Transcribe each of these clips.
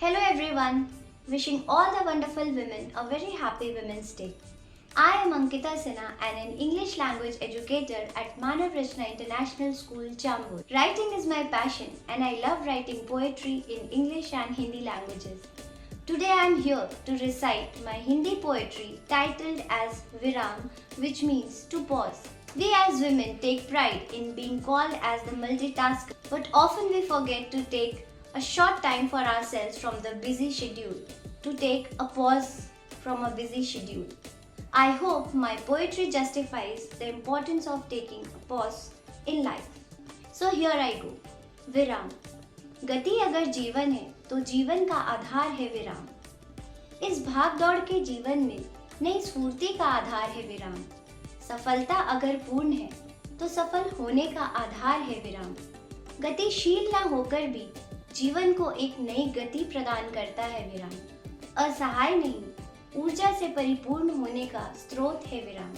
Hello everyone, wishing all the wonderful women a very happy Women's Day. I am Ankita Sinha and an English language educator at Manav Rachna International School, Chambur. Writing is my passion and I love writing poetry in English and Hindi languages. Today I am here to recite my Hindi poetry titled as Viram, which means to pause. We as women take pride in being called as the multitasker, but often we forget to take a short time for ourselves from the busy schedule, to take a pause from a busy schedule. I hope my poetry justifies the importance of taking a pause in life. So here I go. विराम. गति अगर जीवन है तो जीवन का आधार है विराम. इस भाग दौड़ के जीवन में नई स्फूर्ति का आधार है विराम. सफलता अगर पूर्ण है तो सफल होने का आधार है विराम. गतिशील ना होकर भी जीवन को एक नई गति प्रदान करता है विराम. असहाय नहीं, ऊर्जा से परिपूर्ण होने का स्रोत है विराम.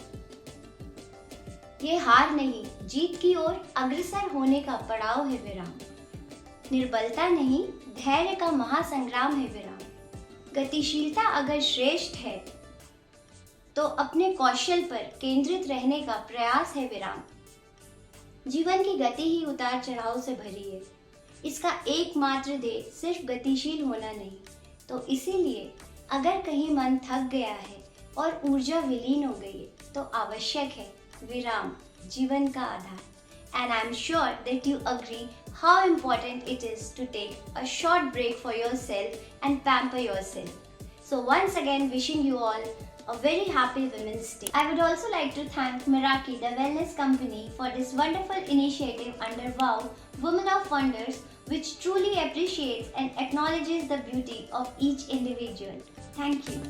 ये हार नहीं, जीत की ओर अग्रसर होने का पड़ाव है विराम. निर्बलता नहीं, धैर्य का महासंग्राम है विराम. गतिशीलता अगर श्रेष्ठ है तो अपने कौशल पर केंद्रित रहने का प्रयास है विराम. जीवन की गति ही उतार चढ़ाव से भरी है. इसका एकमात्र ध्येय सिर्फ गतिशील होना नहीं, तो इसीलिए अगर कहीं मन थक गया है और ऊर्जा विलीन हो गई है तो आवश्यक है विराम, जीवन का आधार. And I'm sure that you agree how important it is to take a short break for yourself and pamper yourself. So once again, wishing you all a very happy Women's Day. I would also like to thank Meraki, the wellness company, for this wonderful initiative under WOW, Women of Wonders, which truly appreciates and acknowledges the beauty of each individual. Thank you.